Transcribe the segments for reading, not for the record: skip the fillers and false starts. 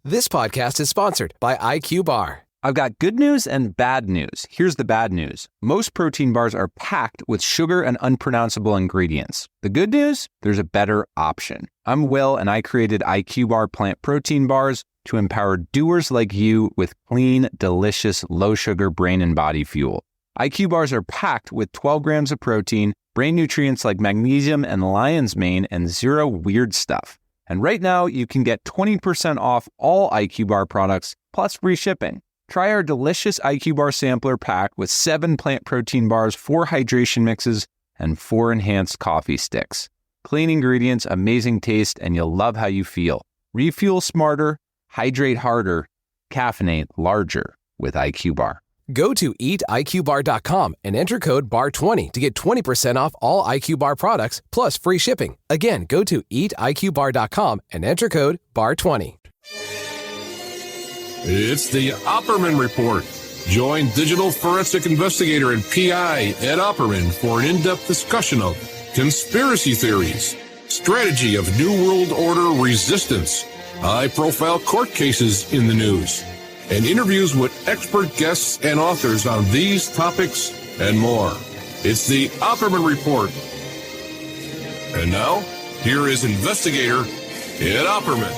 This podcast is sponsored by IQ Bar. I've got good news and bad news. Here's the bad news. Most protein bars are packed with sugar and unpronounceable ingredients. The good news? There's a better option. I'm Will, and I created IQ Bar plant protein bars to empower doers like you with clean, delicious, low-sugar brain and body fuel. IQ Bars are packed with 12 grams of protein, brain nutrients like magnesium and lion's mane, and zero weird stuff. And right now, you can get 20% off all IQ Bar products, plus free shipping. Try our delicious IQ Bar sampler pack with 7 plant protein bars, 4 hydration mixes, and 4 enhanced coffee sticks. Clean ingredients, amazing taste, and you'll love how you feel. Refuel smarter, hydrate harder, caffeinate larger with IQ Bar. Go to eatiqbar.com and enter code BAR20 to get 20% off all IQ Bar products plus free shipping. Again, go to eatiqbar.com and enter code BAR20. It's the Opperman Report. Join digital forensic investigator and PI Ed Opperman for an in-depth discussion of conspiracy theories, strategy of New World Order resistance, high-profile court cases in the news, and interviews with expert guests and authors on these topics and more. It's the Opperman Report. And now, here is investigator Ed Opperman.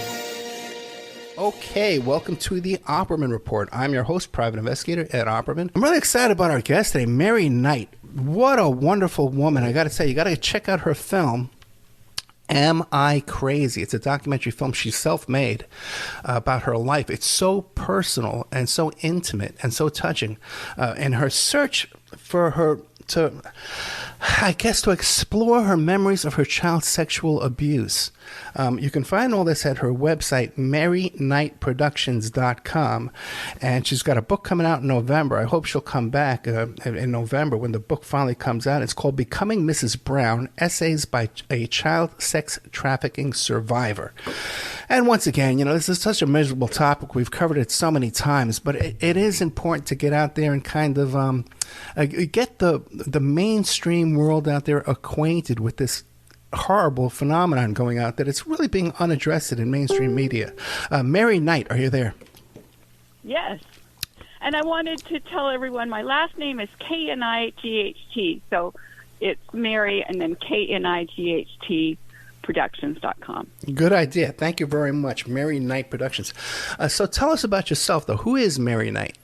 Okay, welcome to the Opperman Report. I'm your host, Private Investigator Ed Opperman. I'm really excited about our guest today, Mary Knight. What a wonderful woman. I got to say, you got to check out her film, Am I Crazy? It's a documentary film she's self-made about her life. It's so personal and so intimate and so touching. And her search for her to explore her memories of her child's sexual abuse. You can find all this at her website, maryknightproductions.com. And she's got a book coming out in November. I hope she'll come back in November when the book finally comes out. It's called Becoming Mrs. Brown, Essays by a Child Sex Trafficking Survivor. And once again, this is such a miserable topic. We've covered it so many times, but it is important to get out there and kind of get the mainstream world out there acquainted with this horrible phenomenon going out that it's really being unaddressed in mainstream media. Mary Knight, are you there? Yes. And I wanted to tell everyone my last name is Knight, so it's Mary and then Knight Productions.com. Good idea. Thank you very much, Mary Knight Productions. So tell us about yourself, though. Who is Mary Knight?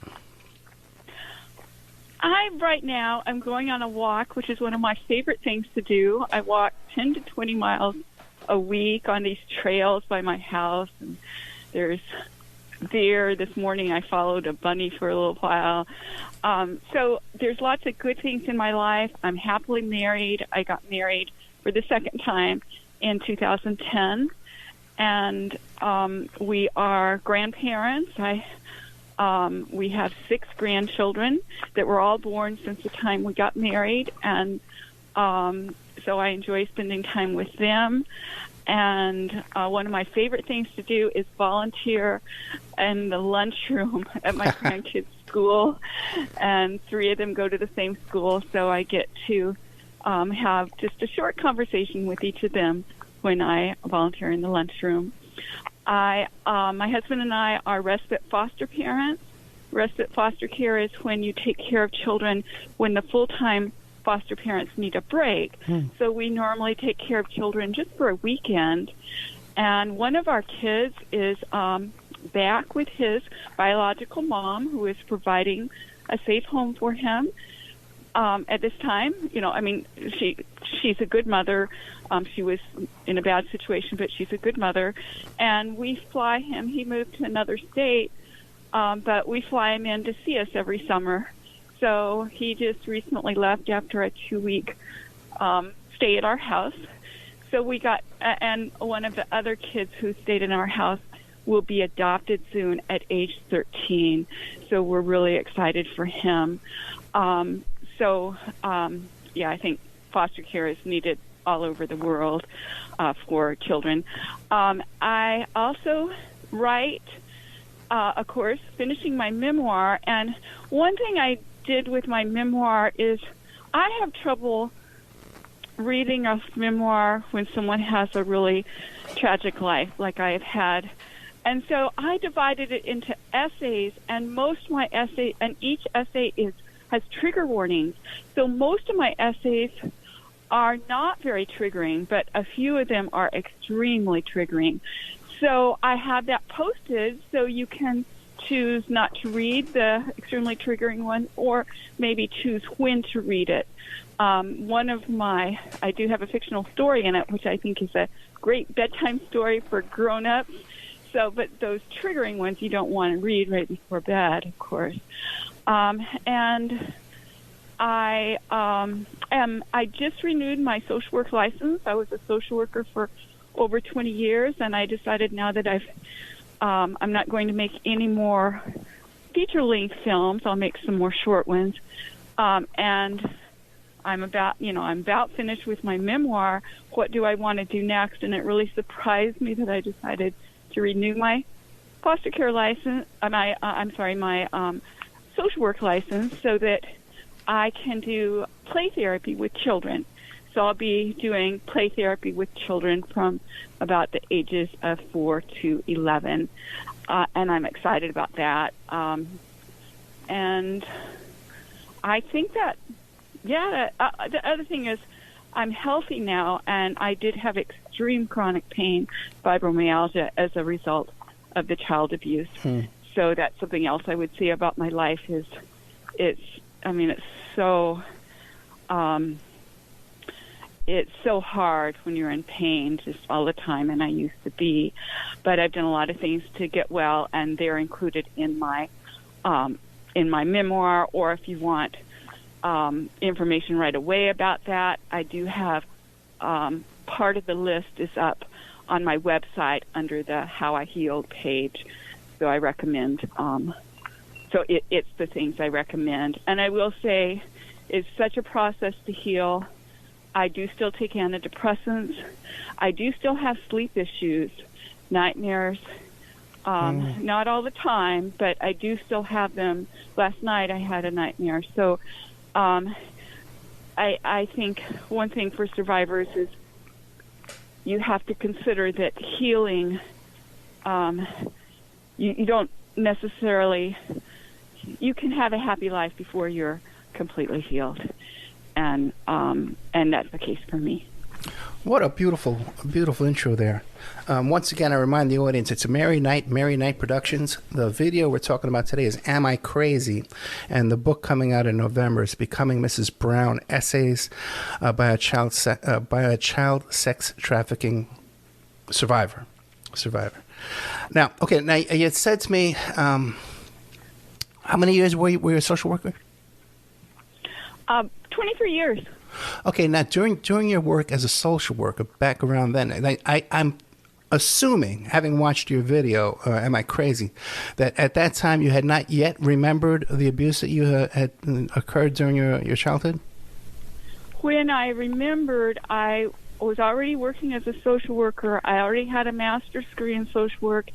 Right now, I'm going on a walk, which is one of my favorite things to do. I walk 10 to 20 miles a week on these trails by my house. And there's deer. This morning, I followed a bunny for a little while. So there's lots of good things in my life. I'm happily married. I got married for the second time in 2010. And we are grandparents. We have 6 grandchildren that were all born since the time we got married, and so I enjoy spending time with them. And one of my favorite things to do is volunteer in the lunchroom at my grandkids' school, and 3 of them go to the same school, so I get to have just a short conversation with each of them when I volunteer in the lunchroom. My husband and I are respite foster parents. Respite foster care is when you take care of children when the full-time foster parents need a break. So we normally take care of children just for a weekend. And one of our kids is back with his biological mom, who is providing a safe home for him. At this time, she's a good mother. She was in a bad situation, but she's a good mother. And we fly him. He moved to another state, but we fly him in to see us every summer. So he just recently left after a 2-week stay at our house. So we got, and one of the other kids who stayed in our house will be adopted soon at age 13. So we're really excited for him. I think foster care is needed all over the world for children. I also write, of course, finishing my memoir. And one thing I did with my memoir is I have trouble reading a memoir when someone has a really tragic life like I have had. And so I divided it into essays, and most of my essays, and each essay has trigger warnings. So most of my essays are not very triggering, but a few of them are extremely triggering. So I have that posted so you can choose not to read the extremely triggering one, or maybe choose when to read it. I do have a fictional story in it, which I think is a great bedtime story for grown-ups. So, but those triggering ones you don't want to read right before bed, of course. And I just renewed my social work license. I was a social worker for over 20 years, and I decided now that I'm not going to make any more feature-length films. I'll make some more short ones. And I'm about finished with my memoir. What do I want to do next? And it really surprised me that I decided to renew my foster care license, my social work license, so that I can do play therapy with children. So I'll be doing play therapy with children from about the ages of 4 to 11, and I'm excited about that. And I think that, the other thing is I'm healthy now, and I did have extreme chronic pain, fibromyalgia, as a result of the child abuse. So that's something else I would say about my life is it's so hard when you're in pain just all the time, and I used to be. But I've done a lot of things to get well, and they're included in my memoir, or if you want information right away about that, I do have part of the list is up on my website under the How I Healed page. So I recommend, it's the things I recommend. And I will say it's such a process to heal. I do still take antidepressants. I do still have sleep issues, nightmares, not all the time, but I do still have them. Last night I had a nightmare. So I think one thing for survivors is you have to consider that healing, you don't necessarily, you can have a happy life before you're completely healed. And that's the case for me. What a beautiful intro there. Once again, I remind the audience, it's a Mary Knight Productions. The video we're talking about today is Am I Crazy? And the book coming out in November is Becoming Mrs. Brown, Essays by a Child Sex Trafficking Survivor. Now, you had said to me, how many years were you a social worker? 23 years. Okay, now during your work as a social worker back around then, I'm assuming, having watched your video, Am I Crazy, that at that time you had not yet remembered the abuse that you had occurred during your childhood? When I remembered, I was already working as a social worker. I already had a master's degree in social work,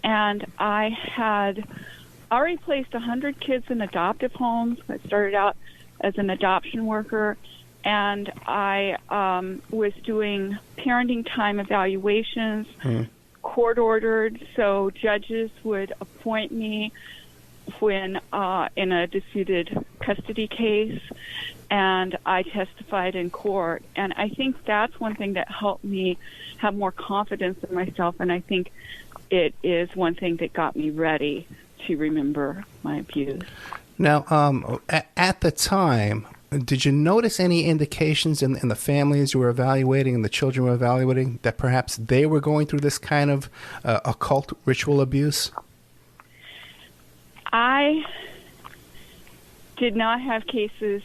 and I had already placed 100 kids in adoptive homes. I started out as an adoption worker, and I was doing parenting time evaluations, court-ordered, so judges would appoint me when in a disputed custody case, and I testified in court. And I think that's one thing that helped me have more confidence in myself, and I think it is one thing that got me ready to remember my abuse. Now, at the time, did you notice any indications in the families you were evaluating and the children you were evaluating that perhaps they were going through this kind of occult ritual abuse? I did not have cases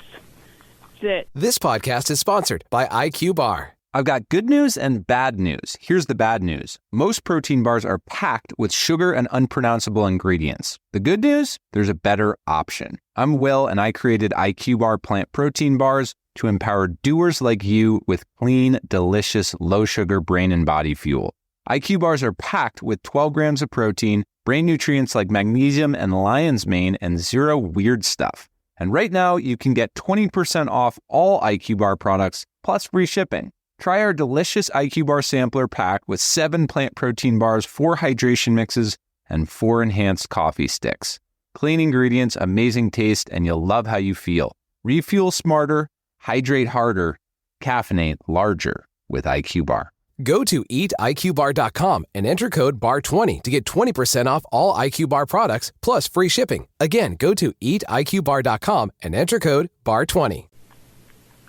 that... This podcast is sponsored by IQ Bar. I've got good news and bad news. Here's the bad news. Most protein bars are packed with sugar and unpronounceable ingredients. The good news? There's a better option. I'm Will, and I created IQ Bar plant protein bars to empower doers like you with clean, delicious, low-sugar brain and body fuel. IQ bars are packed with 12 grams of protein, brain nutrients like magnesium and lion's mane, and zero weird stuff. And right now, you can get 20% off all IQ Bar products plus free shipping. Try our delicious IQ Bar Sampler pack with 7 plant protein bars, 4 hydration mixes, and 4 enhanced coffee sticks. Clean ingredients, amazing taste, and you'll love how you feel. Refuel smarter, hydrate harder, caffeinate larger with IQ Bar. Go to eatiqbar.com and enter code BAR20 to get 20% off all IQ Bar products plus free shipping. Again, go to eatiqbar.com and enter code BAR20.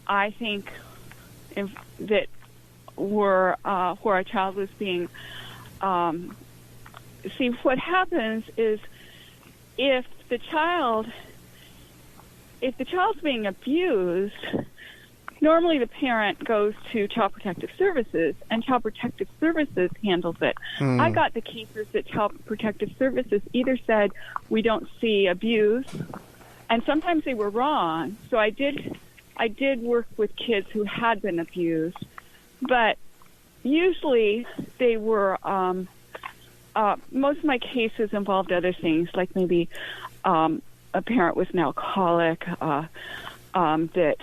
I think that where a child was being, see, what happens is if the child's being abused, normally the parent goes to Child Protective Services, and Child Protective Services handles it. I got the cases that Child Protective Services either said, we don't see abuse, and sometimes they were wrong. So I did work with kids who had been abused, but usually they were, most of my cases involved other things, like maybe a parent was an alcoholic, that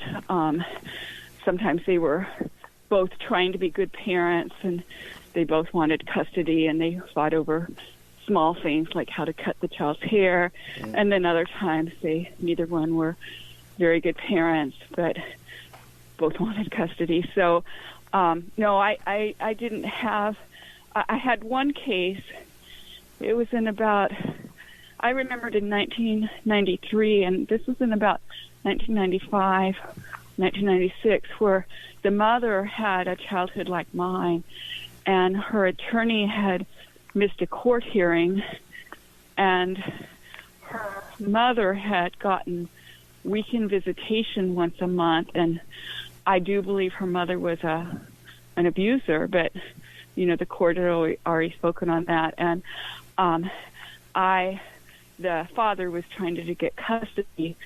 sometimes they were both trying to be good parents and they both wanted custody and they fought over small things like how to cut the child's hair. And then other times neither one were very good parents, but both wanted custody. So, no, I didn't have, I had one case. It was I remembered in 1993, and this was in about 1995, 1996, where the mother had a childhood like mine, and her attorney had missed a court hearing, and her mother had gotten weekend visitation once a month, and I do believe her mother was an abuser, but, the court had already spoken on that, and the father was trying to get custody.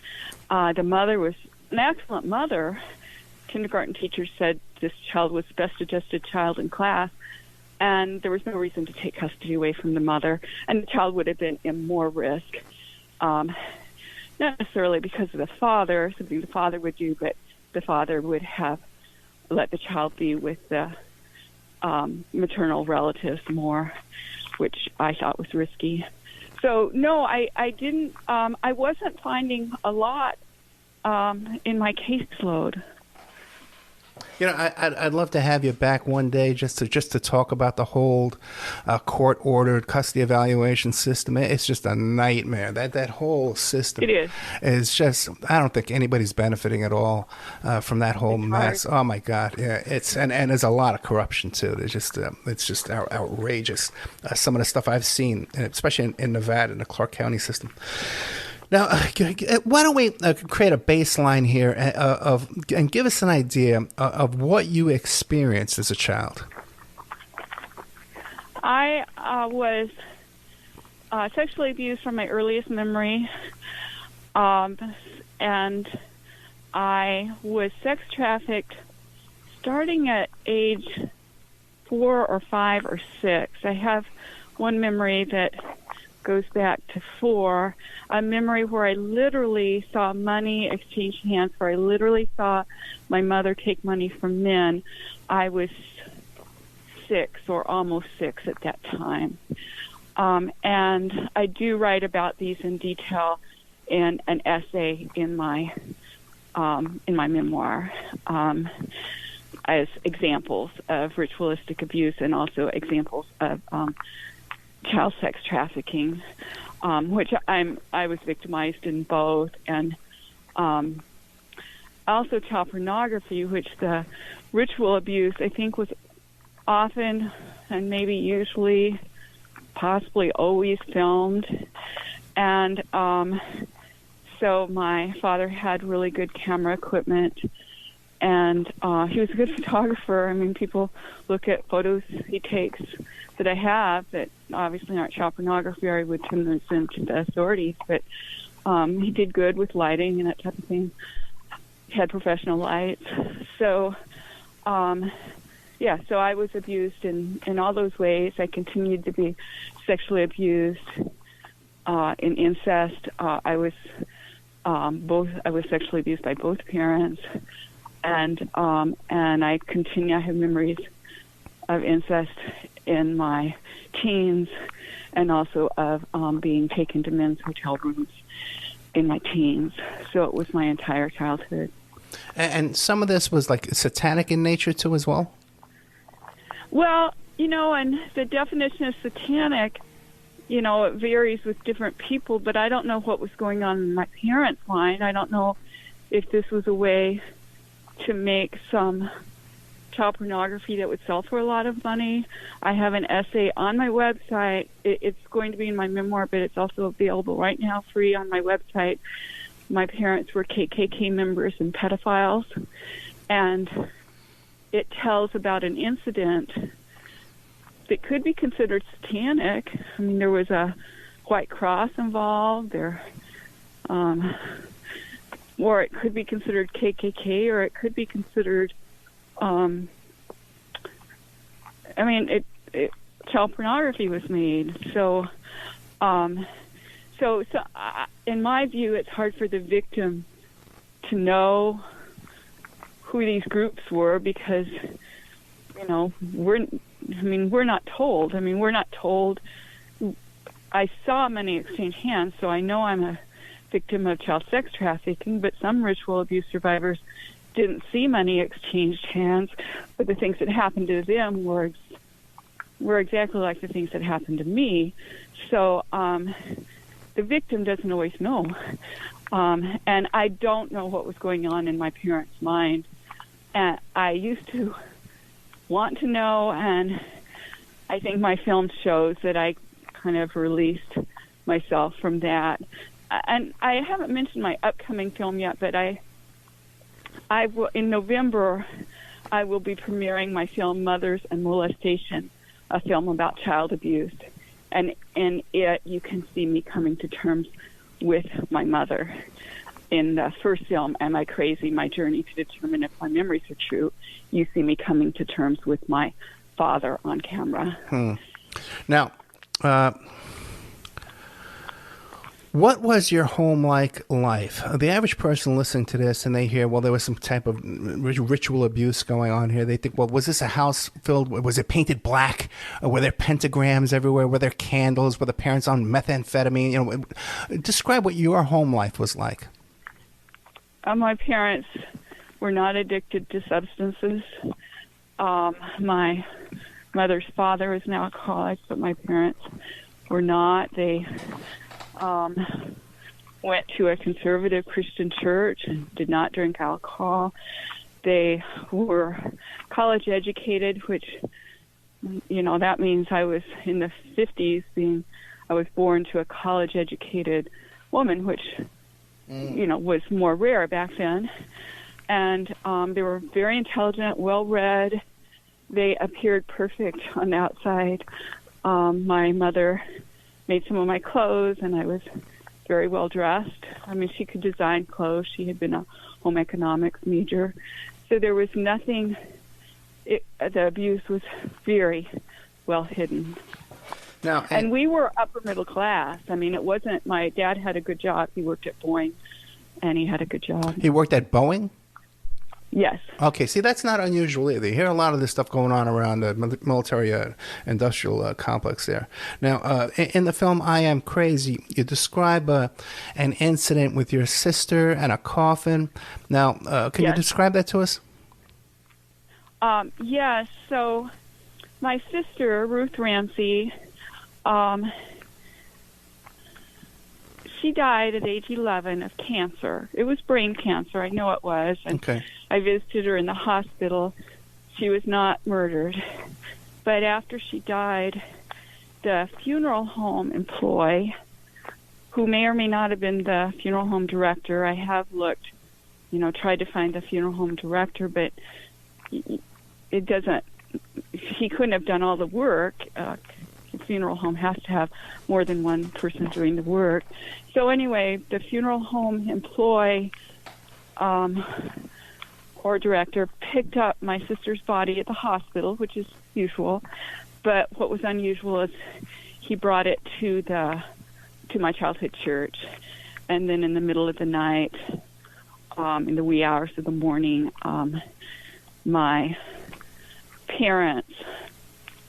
The mother was an excellent mother. Kindergarten teachers said this child was the best adjusted child in class, and there was no reason to take custody away from the mother, and the child would have been in more risk. Not necessarily because of the father, something the father would do, but the father would have let the child be with the maternal relatives more, which I thought was risky. So, no, I didn't, I wasn't finding a lot in my caseload. I'd love to have you back one day just to talk about the whole court-ordered custody evaluation system. It's just a nightmare. That whole system is just. I don't think anybody's benefiting at all from that whole mess. Oh my God, yeah. And there's a lot of corruption too. It's just outrageous. Some of the stuff I've seen, especially in Nevada, in the Clark County system. Now, why don't we create a baseline here and give us an idea of what you experienced as a child? I was sexually abused from my earliest memory, and I was sex trafficked starting at age 4 or 5 or 6. I have one memory that goes back to 4, a memory where I literally saw money exchange hands, where I literally saw my mother take money from men. I was 6 or almost 6 at that time. And I do write about these in detail in an essay in my memoir, as examples of ritualistic abuse and also examples of child sex trafficking, which I was victimized in both, and also child pornography, which the ritual abuse I think was often and maybe usually, possibly always filmed, and so my father had really good camera equipment, and he was a good photographer. I mean, people look at photos he takes that I have that obviously aren't child pornography, or I would send those in to the authorities, but he did good with lighting and that type of thing. He had professional lights. So, so I was abused in all those ways. I continued to be sexually abused in incest. I was sexually abused by both parents. and I continue. I have memories of incest in my teens, and also of being taken to men's hotel rooms in my teens. So it was my entire childhood. And some of this was like satanic in nature too, as well. Well, and the definition of satanic, it varies with different people, but I don't know what was going on in my parents' mind. I don't know if this was a way to make some child pornography that would sell for a lot of money. I have an essay on my website. It's going to be in my memoir, but it's also available right now free on my website. My parents were KKK members and pedophiles, and it tells about an incident that could be considered satanic. I mean, there was a white cross involved there, or it could be considered KKK, or it could be considered, child pornography was made. So in my view, it's hard for the victim to know who these groups were because, we're not told. We're not told. I saw many exchange hands, so I know I'm a victim of child sex trafficking, but some ritual abuse survivors didn't see many exchanged hands, but the things that happened to them were exactly like the things that happened to me. So the victim doesn't always know. And I don't know what was going on in my parents' mind. And I used to want to know, and I think my film shows that I kind of released myself from that. And I haven't mentioned my upcoming film yet, but I will, in November, I will be premiering my film Mothers and Molestation, a film about child abuse. And in it, you can see me coming to terms with my mother. In the first film, Am I Crazy? My Journey to Determine If My Memories Are True, you see me coming to terms with my father on camera. Now, what was your home-like life? The average person listening to this, and they hear, well, there was some type of ritual abuse going on here. They think, well, was this a house filled, was it painted black? Or were there pentagrams everywhere? Were there candles? Were the parents on methamphetamine? Describe what your home life was like. My parents were not addicted to substances. My mother's father is an alcoholic, but my parents were not. They went to a conservative Christian church and did not drink alcohol. They were college educated, which, that means I was in the 50s I was born to a college educated woman, which, was more rare back then. And they were very intelligent, well-read. They appeared perfect on the outside. My mother made some of my clothes, and I was very well dressed. She could design clothes. She had been a home economics major. So there was nothing, the abuse was very well hidden. Now, and we were upper middle class. It wasn't, my dad had a good job. He worked at Boeing, and he had a good job. He worked at Boeing? Yes. Okay, see, that's not unusual either. You hear a lot of this stuff going on around the military industrial complex there. Now, in the film I Am Crazy, you describe an incident with your sister and a coffin. Now, can you describe that to us? Yes. So my sister, Ruth Ramsey, she died at age 11 of cancer. It was brain cancer. I know it was. And okay. I visited her in the hospital. She was not murdered. But after she died, the funeral home employee, who may or may not have been the funeral home director, I have looked, tried to find the funeral home director, but it doesn't, he couldn't have done all the work. The funeral home has to have more than one person doing the work. So anyway, the funeral home employee or director picked up my sister's body at the hospital, which is usual. But what was unusual is he brought it to my childhood church, and then in the middle of the night, in the wee hours of the morning, my parents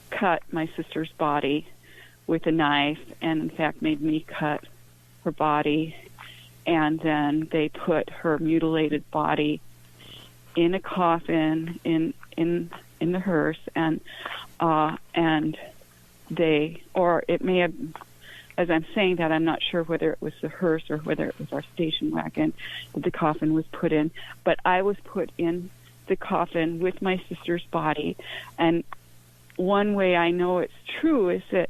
cut my sister's body with a knife, and in fact made me cut her body, and then they put her mutilated body in a coffin in the hearse, and they, or it may have, as I'm saying that, I'm not sure whether it was the hearse or whether it was our station wagon that the coffin was put in, but I was put in the coffin with my sister's body. And one way I know it's true is that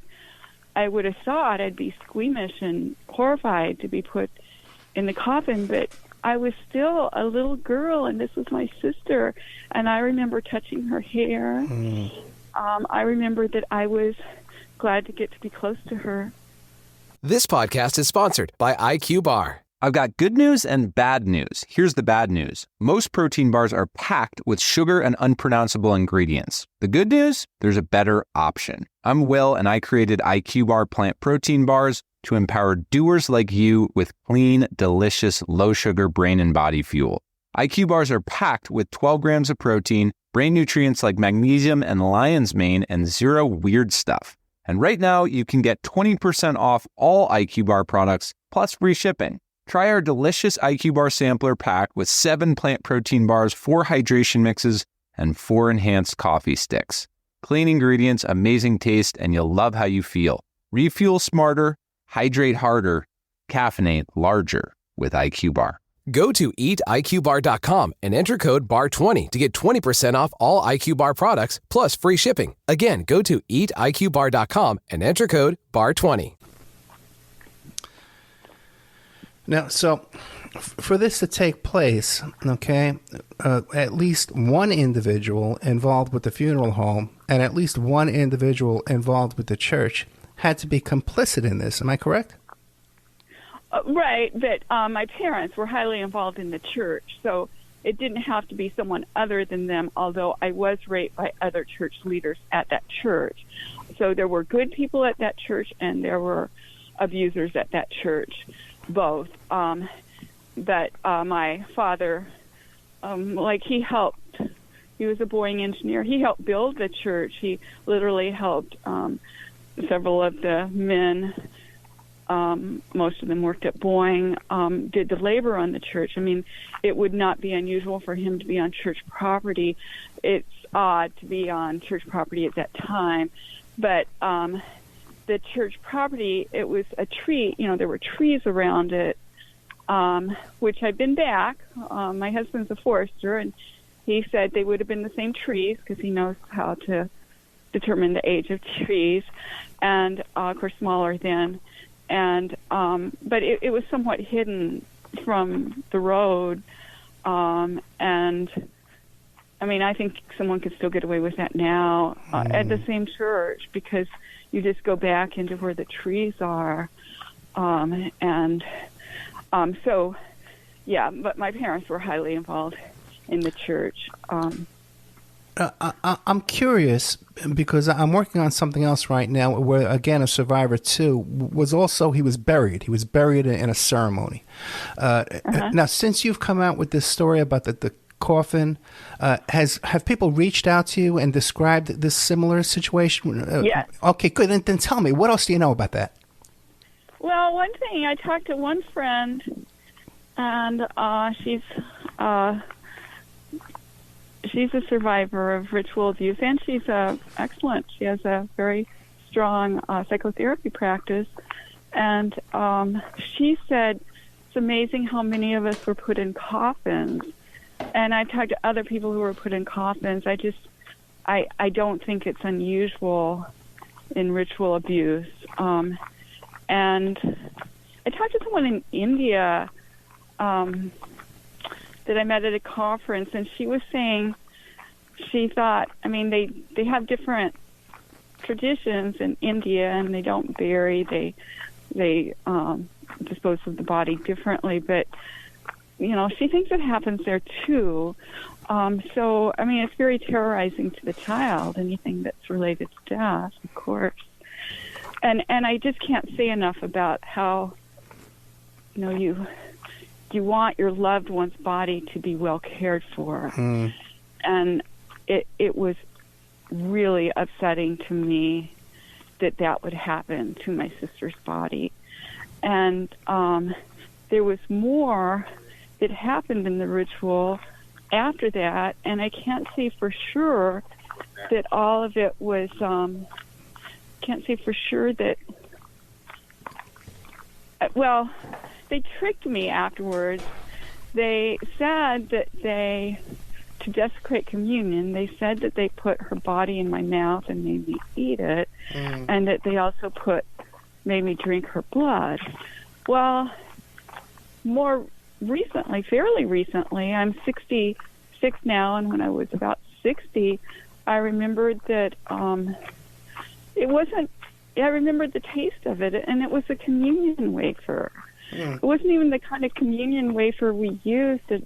I would have thought I'd be squeamish and horrified to be put in the coffin, but I was still a little girl, and this was my sister, and I remember touching her hair. I remember that I was glad to get to be close to her. This podcast is sponsored by IQ Bar. I've got good news and bad news. Here's the bad news. Most protein bars are packed with sugar and unpronounceable ingredients. The good news? There's a better option. I'm Will, and I created IQ Bar plant protein bars to empower doers like you with clean, delicious, low-sugar brain and body fuel. IQ bars are packed with 12 grams of protein, brain nutrients like magnesium and lion's mane, and zero weird stuff. And right now, you can get 20% off all IQ Bar products, plus free shipping. Try our delicious IQ Bar sampler pack with 7 plant protein bars, 4 hydration mixes, and 4 enhanced coffee sticks. Clean ingredients, amazing taste, and you'll love how you feel. Refuel smarter, hydrate harder, caffeinate larger with IQ Bar. Go to eatiqbar.com and enter code BAR20 to get 20% off all IQ Bar products, plus free shipping. Again, go to eatiqbar.com and enter code BAR20. Now, so for this to take place, okay, at least one individual involved with the funeral home and at least one individual involved with the church had to be complicit in this. Am I correct? Right, but my parents were highly involved in the church, so it didn't have to be someone other than them, although I was raped by other church leaders at that church. So there were good people at that church, and there were abusers at that church, both. But my father, he helped. He was a Boeing engineer. He helped build the church. He literally helped several of the men. Most of them worked at Boeing, did the labor on the church. I mean, it would not be unusual for him to be on church property. It's odd to be on church property at that time. But the church property, it was a tree, there were trees around it, which I've been back. My husband's a forester, and he said they would have been the same trees because he knows how to determine the age of trees, and of course smaller then. And but it was somewhat hidden from the road, and I mean, I think someone could still get away with that now at the same church, because you just go back into where the trees are, so yeah. But my parents were highly involved in the church. I'm curious because I'm working on something else right now where, again, a survivor too he was buried. He was buried in a ceremony. Now, since you've come out with this story about the coffin, have people reached out to you and described this similar situation? Yes. Okay, good. Then tell me, what else do you know about that? Well, one thing, I talked to one friend, and she's a survivor of ritual abuse, and she's excellent. She has a very strong psychotherapy practice. And she said it's amazing how many of us were put in coffins. And I talked to other people who were put in coffins. I don't think it's unusual in ritual abuse. And I talked to someone in India that I met at a conference, and she was saying she thought, I mean, they have different traditions in India, and they don't bury, they dispose of the body differently, but she thinks it happens there too. So I mean, it's very terrorizing to the child, anything that's related to death, of course. And I just can't say enough about how you you want your loved one's body to be well cared for. And it was really upsetting to me that would happen to my sister's body. And there was more that happened in the ritual after that, and I can't say for sure that all of it was, can't say for sure that, well, they tricked me afterwards. They said that to desecrate communion, they said that they put her body in my mouth and made me eat it, and that they also made me drink her blood. Well, more recently, fairly recently, I'm 66 now, and when I was about 60, I remembered that it wasn't, I remembered the taste of it, and it was a communion wafer. It wasn't even the kind of communion wafer we used at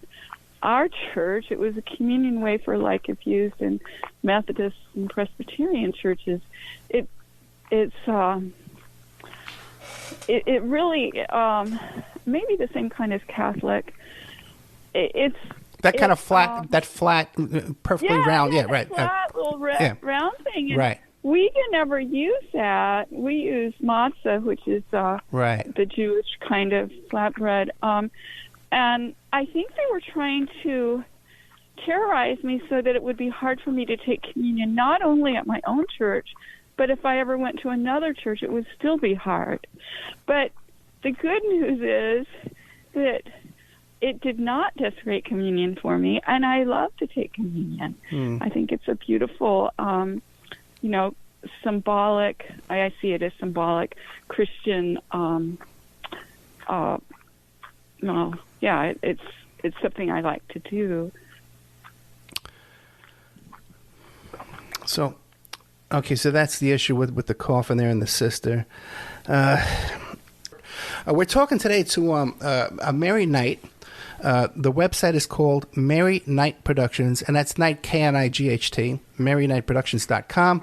our church. It was a communion wafer like if used in Methodist and Presbyterian churches. It really maybe the same kind as Catholic. It's that kind of flat, perfectly round. Yeah, right. Flat little round thing. And right. We can never use that. We use matzah, which is the Jewish kind of flatbread. And I think they were trying to terrorize me so that it would be hard for me to take communion, not only at my own church, but if I ever went to another church, it would still be hard. But the good news is that it did not desecrate communion for me, and I love to take communion. I think it's a beautiful, symbolic, I see it as symbolic Christian, it's something I like to do. So, okay, so that's the issue with the coffin there and the sister. We're talking today to Mary Knight. The website is called Mary Knight Productions, and that's Knight, K-N-I-G-H-T, MaryKnightProductions.com.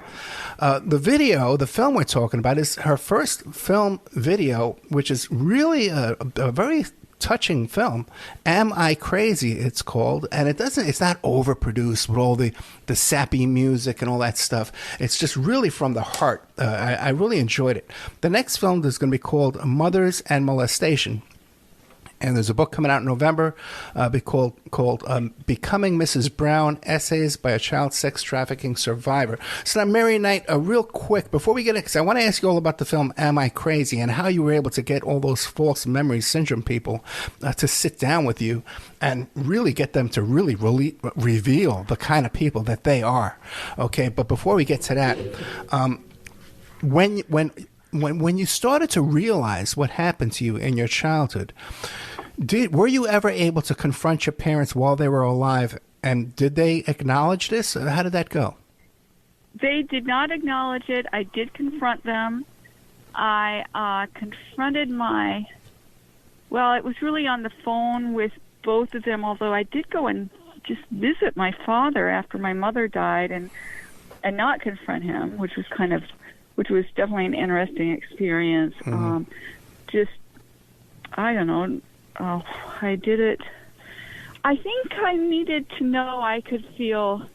The film we're talking about is her first film video, which is really a very touching film. Am I Crazy? It's called, and it's not overproduced with all the sappy music and all that stuff. It's just really from the heart. I really enjoyed it. The next film is going to be called Mothers and Molestation. And there's a book coming out in November called Becoming Mrs. Brown, Essays by a Child Sex Trafficking Survivor. So now, Mary Knight, real quick, before we get it, because I want to ask you all about the film Am I Crazy, and how you were able to get all those false memory syndrome people to sit down with you and really get them to really reveal the kind of people that they are. Okay, but before we get to that, when you started to realize what happened to you in your childhood, were you ever able to confront your parents while they were alive, and did they acknowledge this? How did that go? They did not acknowledge it. I did confront them. I confronted it was really on the phone with both of them, although I did go and just visit my father after my mother died and not confront him, which was definitely an interesting experience. I don't know. I did it. I think I needed to know I could feel,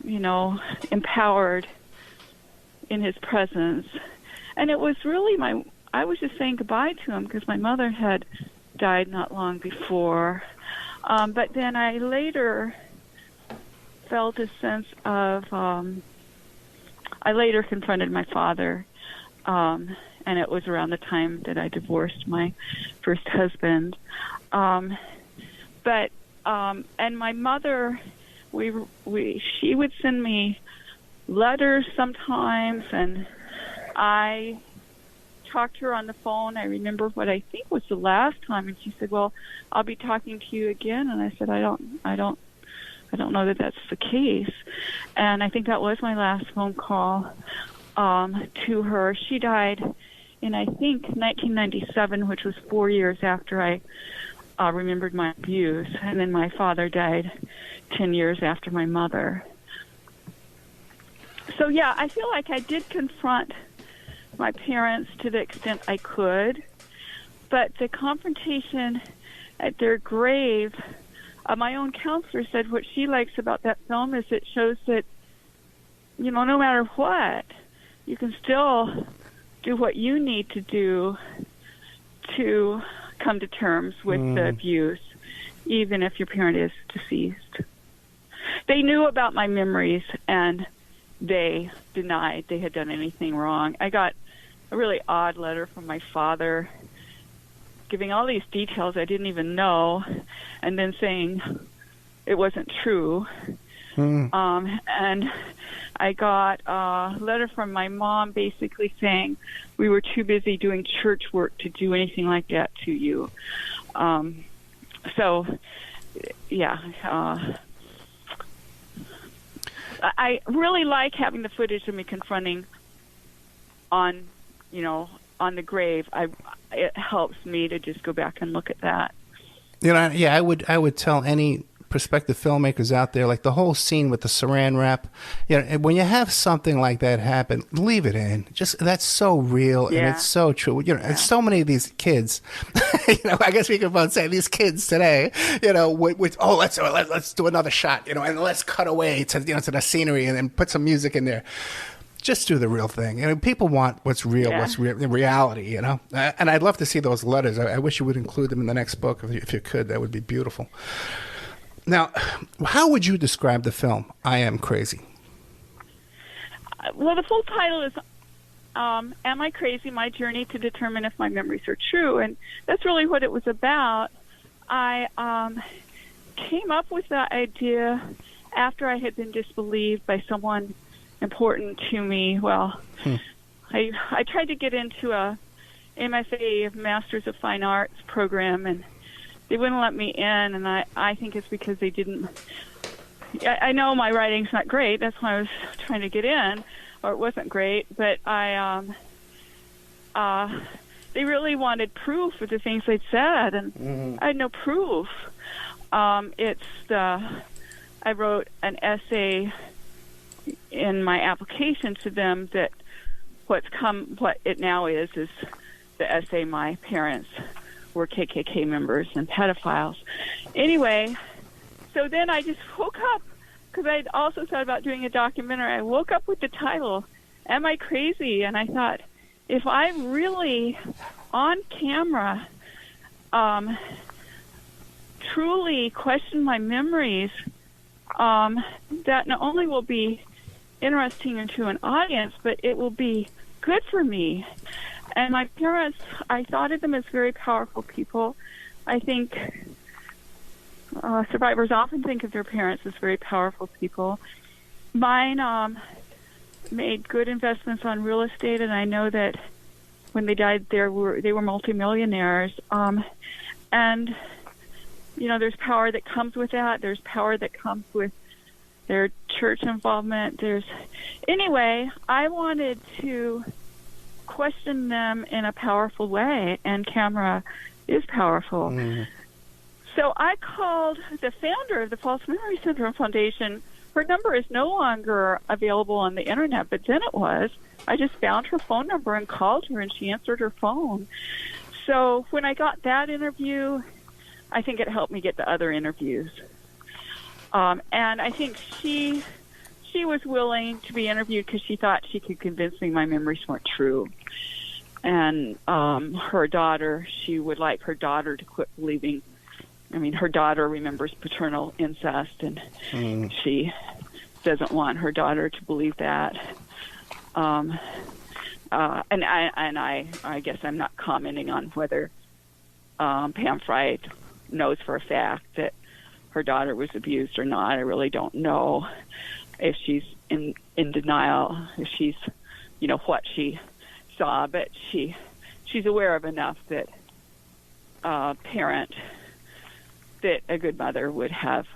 empowered in his presence. And it was really I was just saying goodbye to him because my mother had died not long before. But then I later felt a sense of, I later confronted my father, and it was around the time that I divorced my first husband. And my mother, she would send me letters sometimes, and I talked to her on the phone. I remember what I think was the last time, and she said, "Well, I'll be talking to you again." And I said, I don't know that that's the case. And I think that was my last phone call to her. She died in, I think, 1997, which was 4 years after I remembered my abuse. And then my father died 10 years after my mother. So, yeah, I feel like I did confront my parents to the extent I could. But the confrontation at their grave, my own counselor said what she likes about that film is it shows that, no matter what, you can still do what you need to do to come to terms with the abuse, even if your parent is deceased. They knew about my memories, and they denied they had done anything wrong. I got a really odd letter from my father giving all these details I didn't even know, and then saying it wasn't true. And I got a letter from my mom basically saying we were too busy doing church work to do anything like that to you. I really like having the footage of me confronting on the grave. It helps me to just go back and look at that. I would tell any prospective filmmakers out there, like the whole scene with the saran wrap, when you have something like that happen, leave it in. Just, that's so real, and it's so true. And so many of these kids, I guess we could both say these kids today, let's do another shot, and let's cut away to to the scenery and then put some music in there. Just do the real thing. People want what's real, what's reality, And I'd love to see those letters. I wish you would include them in the next book if you could. That would be beautiful. Now, how would you describe the film, I Am Crazy? Well, the full title is Am I Crazy? My Journey to Determine If My Memories Are True. And that's really what it was about. I came up with that idea after I had been disbelieved by someone important to me. Well, I tried to get into a MFA, Masters of Fine Arts program, and they wouldn't let me in, and I think it's because they didn't. I know my writing's not great. That's why I was trying to get in, or it wasn't great. But they really wanted proof of the things they'd said, and I had no proof. I wrote an essay in my application to them that what it now is the essay my parents were KKK members and pedophiles. Anyway, so then I just woke up, because I'd also thought about doing a documentary. I woke up with the title, Am I Crazy? And I thought, if I really, on camera, truly question my memories, that not only will be interesting to an audience, but it will be good for me. And my parents, I thought of them as very powerful people. I think survivors often think of their parents as very powerful people. Mine made good investments on real estate, and I know that when they died, they were multimillionaires. And there's power that comes with that. There's power that comes with their church involvement. Anyway, I wanted to question them in a powerful way, and camera is powerful. So I called the founder of the False Memory Syndrome Foundation. Her number is no longer available on the internet, but then it was. I just found her phone number and called her, and she answered her phone. So when I got that interview, I think it helped me get the other interviews. And I think she was willing to be interviewed because she thought she could convince me my memories weren't true. And her daughter, she would like her daughter to quit believing. I mean, her daughter remembers paternal incest, and she doesn't want her daughter to believe that. And I guess I'm not commenting on whether Pam Fright knows for a fact that her daughter was abused or not. I really don't know if she's in denial, if she's, what she saw, but she's aware of enough that parent, that a good mother would have.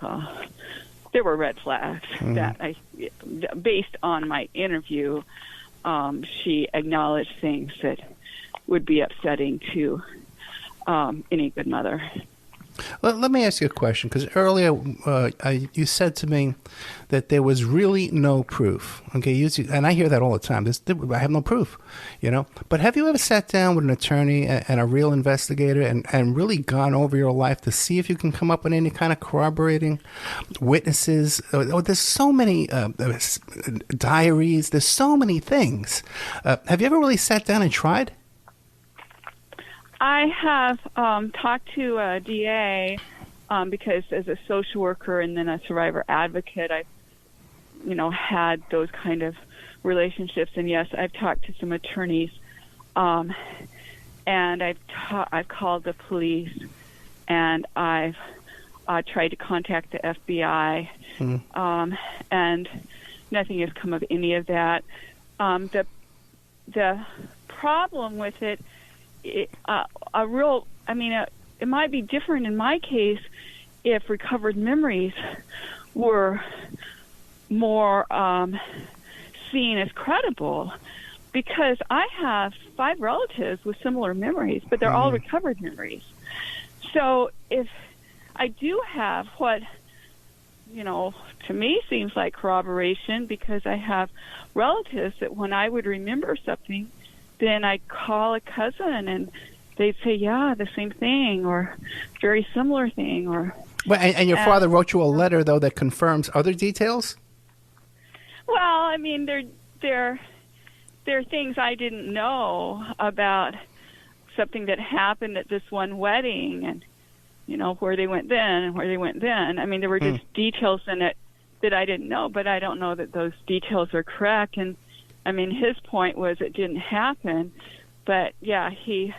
There were red flags that based on my interview, she acknowledged things that would be upsetting to any good mother. Let me ask you a question, because earlier you said to me that there was really no proof. Okay, and I hear that all the time. I have no proof, But have you ever sat down with an attorney and a real investigator and really gone over your life to see if you can come up with any kind of corroborating witnesses? There's so many diaries. There's so many things. Have you ever really sat down and tried? I have talked to a DA because as a social worker and then a survivor advocate, I've, had those kind of relationships. And yes, I've talked to some attorneys, and I've called the police, and I've tried to contact the FBI, and nothing has come of any of that. The problem with it. It might be different in my case if recovered memories were more seen as credible, because I have 5 relatives with similar memories, but they're all recovered memories. So if I do have what, to me seems like corroboration, because I have relatives that when I would remember something, then I'd call a cousin and they'd say, yeah, the same thing or very similar thing. And your father wrote you a letter, though, that confirms other details? Well, there are things I didn't know about something that happened at this one wedding and, where they went then and where they went then. There were just details in it that I didn't know, but I don't know that those details are correct. And his point was it didn't happen, but yeah, he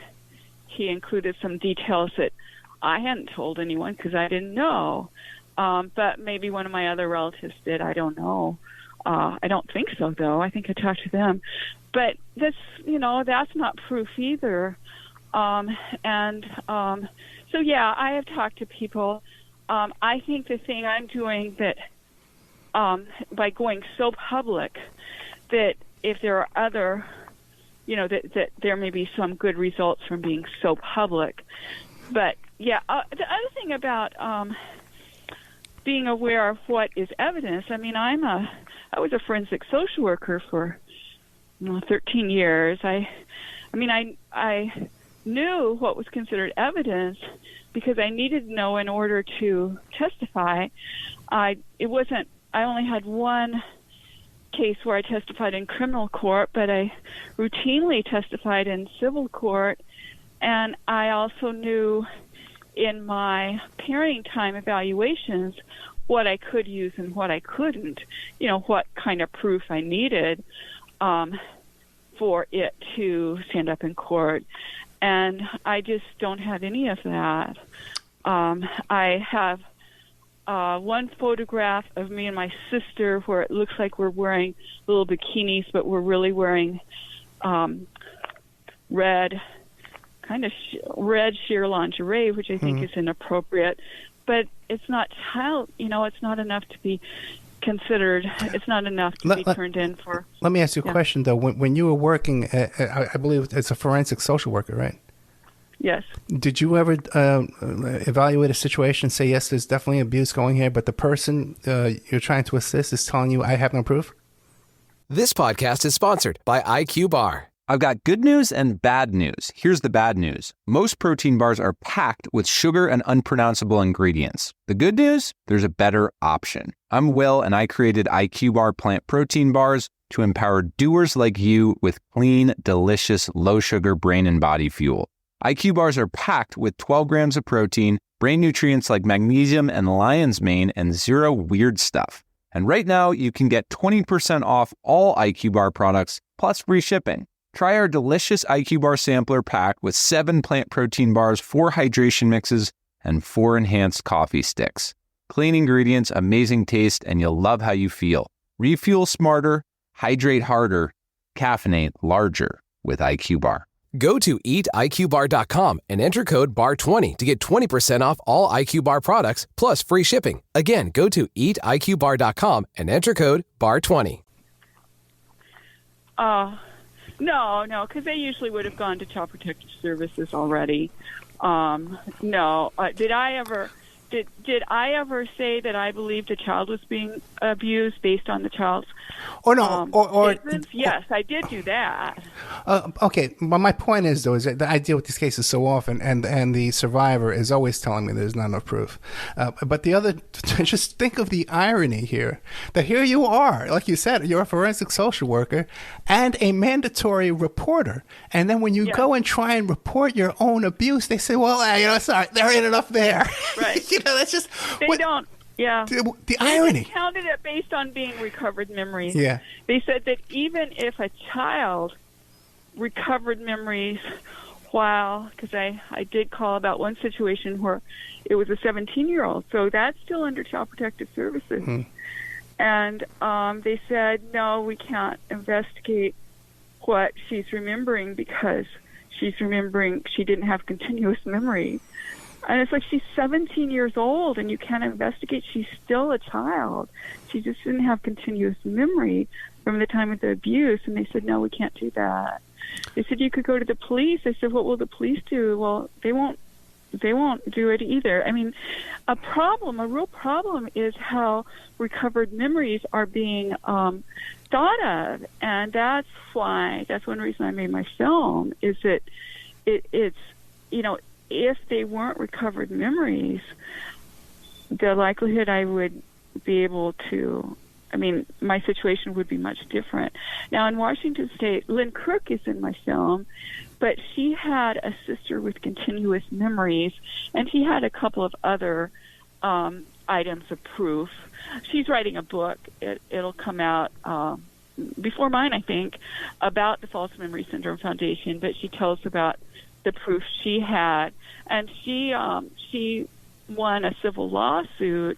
included some details that I hadn't told anyone because I didn't know. But maybe one of my other relatives did. I don't know. I don't think so, though. I think I talked to them. But that's not proof either. So yeah, I have talked to people. I think the thing I'm doing that by going so public that if there are other, that there may be some good results from being so public. But, yeah, the other thing about being aware of what is evidence, I was a forensic social worker for 13 years. I knew what was considered evidence because I needed to know in order to testify. I only had one case where I testified in criminal court, but I routinely testified in civil court, and I also knew in my parenting time evaluations what I could use and what I couldn't, what kind of proof I needed for it to stand up in court, and I just don't have any of that. I have one photograph of me and my sister where it looks like we're wearing little bikinis, but we're really wearing red sheer lingerie, which I think is inappropriate. But it's not it's not enough to be considered. It's not enough to be turned in for. Let me ask you a question, though. When you were working, I believe it's a forensic social worker, right? Yes. Did you ever evaluate a situation and say, yes, there's definitely abuse going here, but the person you're trying to assist is telling you, I have no proof? This podcast is sponsored by IQ Bar. I've got good news and bad news. Here's the bad news. Most protein bars are packed with sugar and unpronounceable ingredients. The good news? There's a better option. I'm Will, and I created IQ Bar plant protein bars to empower doers like you with clean, delicious, low-sugar brain and body fuel. IQ bars are packed with 12 grams of protein, brain nutrients like magnesium and lion's mane, and zero weird stuff. And right now, you can get 20% off all IQ Bar products, plus free shipping. Try our delicious IQ Bar sampler pack with 7 plant protein bars, 4 hydration mixes, and 4 enhanced coffee sticks. Clean ingredients, amazing taste, and you'll love how you feel. Refuel smarter, hydrate harder, caffeinate larger with IQ Bar. Go to eatiqbar.com and enter code BAR20 to get 20% off all IQ Bar products, plus free shipping. Again, go to eatiqbar.com and enter code BAR20. No, because they usually would have gone to Child Protective Services already. No. Did I ever say that I believed a child was being abused based on the child's statements? Yes, I did do that. Okay, but my point is, though, is that I deal with these cases so often, and the survivor is always telling me there's not enough proof. But the other, just think of the irony here, that here you are, like you said, you're a forensic social worker and a mandatory reporter, and then when you go and try and report your own abuse, they say, well, sorry, there ain't enough there. Right. That's just... They don't... Yeah. The irony. They counted it based on being recovered memories. Yeah. They said that even if a child recovered memories because I did call about one situation where it was a 17-year-old, so that's still under Child Protective Services. Mm-hmm. And they said, no, we can't investigate what she's remembering because she's remembering she didn't have continuous memory. And it's like she's 17 years old, and you can't investigate. She's still a child. She just didn't have continuous memory from the time of the abuse. And they said, no, we can't do that. They said you could go to the police. I said, what will the police do? Well, they won't do it either. I mean, a real problem is how recovered memories are being thought of. And that's one reason I made my film, is that it's if they weren't recovered memories, the likelihood I would be able to, my situation would be much different. Now, in Washington State, Lynn Crook is in my film, but she had a sister with continuous memories, and she had a couple of other items of proof. She's writing a book. It'll come out before mine, I think, about the False Memory Syndrome Foundation, but she tells about the proof she had, and she won a civil lawsuit,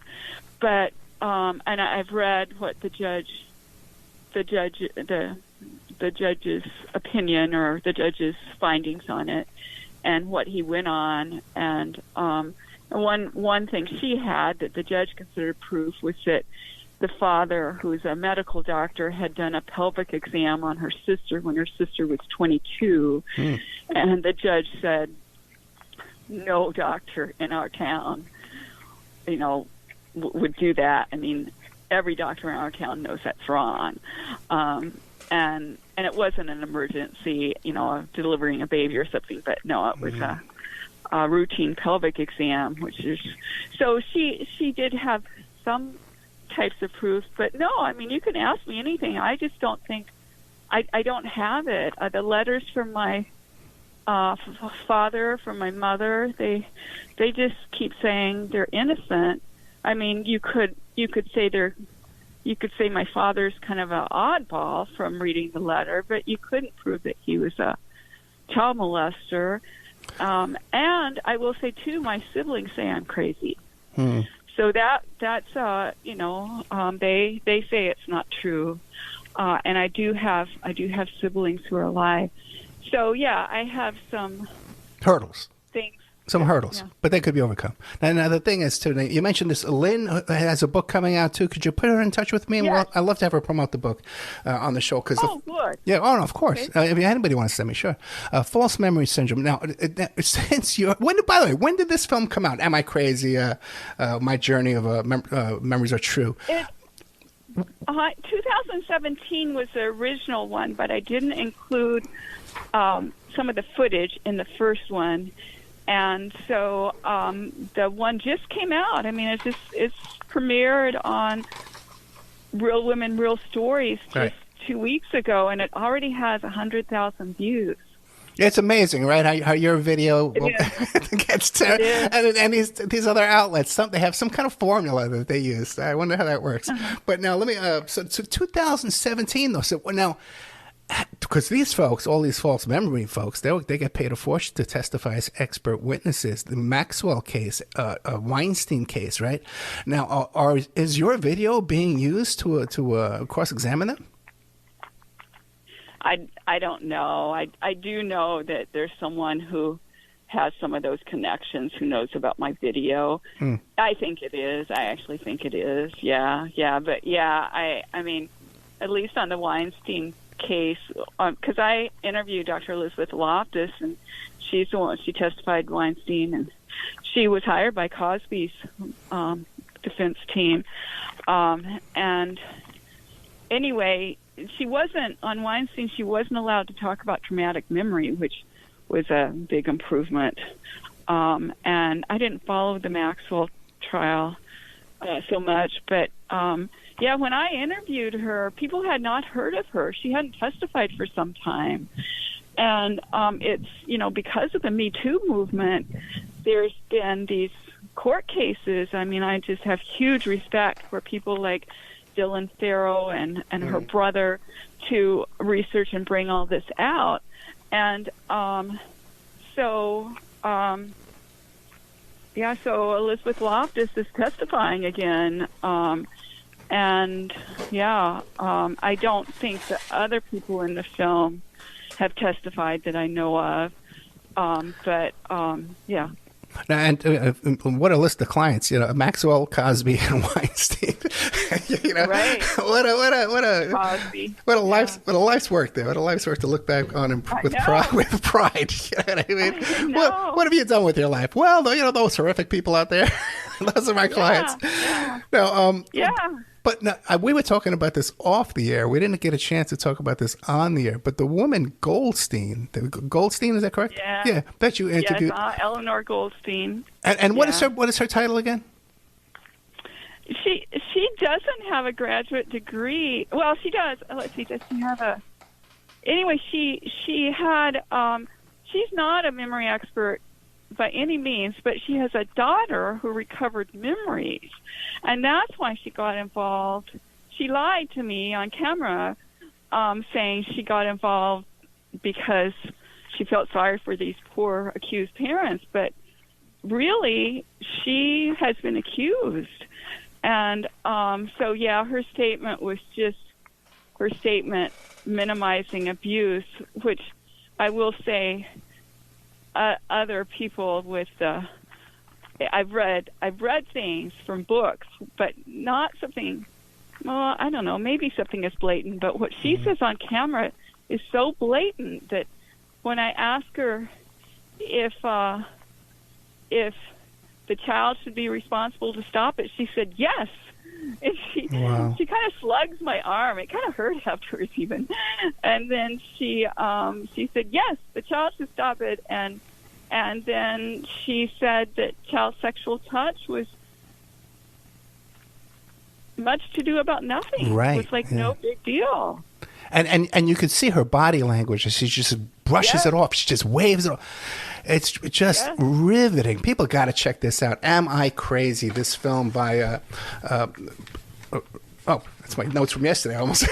but and I've read what the judge's opinion or the judge's findings on it, and what he went on, and one thing she had that the judge considered proof was that the father, who's a medical doctor, had done a pelvic exam on her sister when her sister was 22. And the judge said, no doctor in our town, would do that. I mean, every doctor in our town knows that's wrong. And it wasn't an emergency, of delivering a baby or something, but no, it was a routine pelvic exam, which is, so she did have some types of proof, but no, you can ask me anything. I just don't think I don't have it. The letters from my father, from my mother, they just keep saying they're innocent. You could say my father's kind of an oddball from reading the letter, but you couldn't prove that he was a child molester. And I will say too, my siblings say I'm crazy. So that's they say it's not true, and I do have siblings who are alive. So yeah, I have some hurdles. Things. Some hurdles, but they could be overcome. Now the thing is, too, you mentioned this. Lynn has a book coming out too. Could you put her in touch with me? Yes. I'd love to have her promote the book on the show. Good. Yeah. Oh, no, of course. Okay. If anybody wants to send me, sure. False memory syndrome. Now, since by the way, when did this film come out? Am I crazy? My journey of memories are true. 2017 was the original one, but I didn't include some of the footage in the first one. And so the one just came out. It's premiered on Real Women, Real Stories just 2 weeks ago, and it already has 100,000 views. It's amazing, right? How your video gets to, and these other outlets, they have some kind of formula that they use. I wonder how that works. But now let me. So 2017 though. So now. Because these folks, all these false memory folks, they get paid a fortune to testify as expert witnesses. The Maxwell case, Weinstein case, right? Now, is your video being used to cross-examine them? I don't know. I do know that there's someone who has some of those connections who knows about my video. I think it is. I actually think it is. Yeah. But yeah, I mean, at least on the Weinstein case, because I interviewed Dr. Elizabeth Loftus, and she's the one, she testified Weinstein, and she was hired by Cosby's defense team. And anyway, she wasn't, on Weinstein, she wasn't allowed to talk about traumatic memory, which was a big improvement. And I didn't follow the Maxwell trial so much, but yeah, when I interviewed her, people had not heard of her. She hadn't testified for some time. And it's, because of the Me Too movement, there's been these court cases. I mean, I just have huge respect for people like Dylan Farrow and her brother to research and bring all this out. And so Elizabeth Loftus is testifying again. I don't think that other people in the film have testified that I know of. Now, and what a list of clients, Maxwell, Cosby, and Weinstein. Right. What a Cosby. What a life's work there. What a life's work to look back on with pride. You know what I mean? I know. What have you done with your life? Well, those horrific people out there. Those are my clients. Yeah. No, Yeah. But no, we were talking about this off the air. We didn't get a chance to talk about this on the air. But the woman Goldstein, is that correct? Yeah. Yeah, that you interviewed. Yes, Eleanor Goldstein. And what is her title again? She doesn't have a graduate degree. Well, she does. Let's see. Does she have a? Anyway, she had. She's not a memory expert by any means, but she has a daughter who recovered memories, and that's why she got involved. She lied to me on camera, saying she got involved because she felt sorry for these poor accused parents, but really she has been accused. And her statement was just her statement minimizing abuse, which I will say other people with I've read things from books, but not something, well, I don't know, maybe something as blatant, but what she says on camera is so blatant that when I ask her if the child should be responsible to stop it, she said yes. And she kind of slugs my arm. It kind of hurt afterwards even. And then she said yes, the child should stop it. And then she said that child sexual touch was much to do about nothing. Right. It was no big deal. And you could see her body language as she just brushes it off. She just waves it off. It's just riveting. People got to check this out. Am I Crazy? This film by that's my notes from yesterday. Almost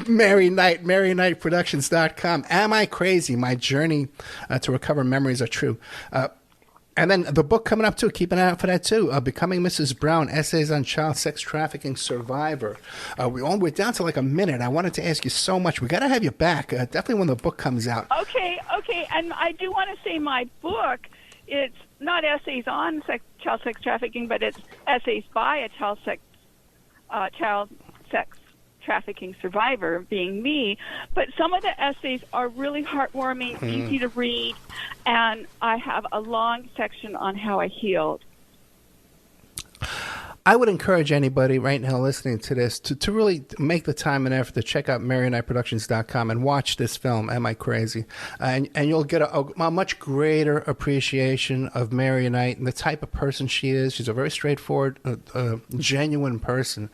Mary Knight, MaryKnightProductions.com. Am I Crazy? My journey to recover memories are true. And then the book coming up, too. Keep an eye out for that, too. Becoming Mrs. Brown, Essays on Child Sex Trafficking Survivor. We're down to like a minute. I wanted to ask you so much. We got to have you back, definitely when the book comes out. Okay. And I do want to say my book, it's not essays on child sex trafficking, but it's essays by a child sex trafficking survivor, being me. But some of the essays are really heartwarming, easy to read, and I have a long section on how I healed. I would encourage anybody right now listening to this to really make the time and effort to check out MaryKnightProductions.com and watch this film, Am I Crazy? And you'll get a much greater appreciation of Mary Knight and the type of person she is. She's a very straightforward, genuine person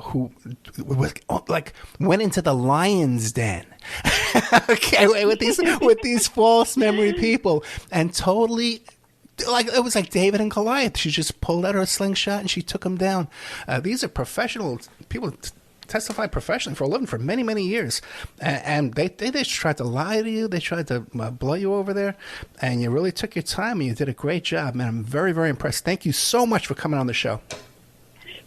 who went into the lion's den. Okay, with these false memory people and totally. It was like David and Goliath. She just pulled out her slingshot and she took him down. These are professional people, testify professionally for a living for many, many years. And they just tried to lie to you. They tried to blow you over there. And you really took your time and you did a great job, man. I'm very, very impressed. Thank you so much for coming on the show.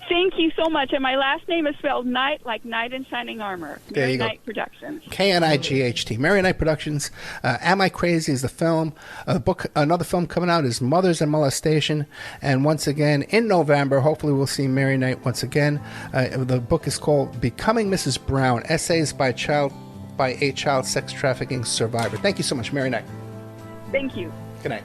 Thank you so much. And my last name is spelled Knight, like Knight in Shining Armor. There Mary you go. Knight Productions. Knight. Mary Knight Productions. Am I Crazy is the film. Another film coming out is Mothers and Molestation. And once again, in November, hopefully we'll see Mary Knight once again. The book is called Becoming Mrs. Brown, Essays by a Child Sex Trafficking Survivor. Thank you so much, Mary Knight. Thank you. Good night.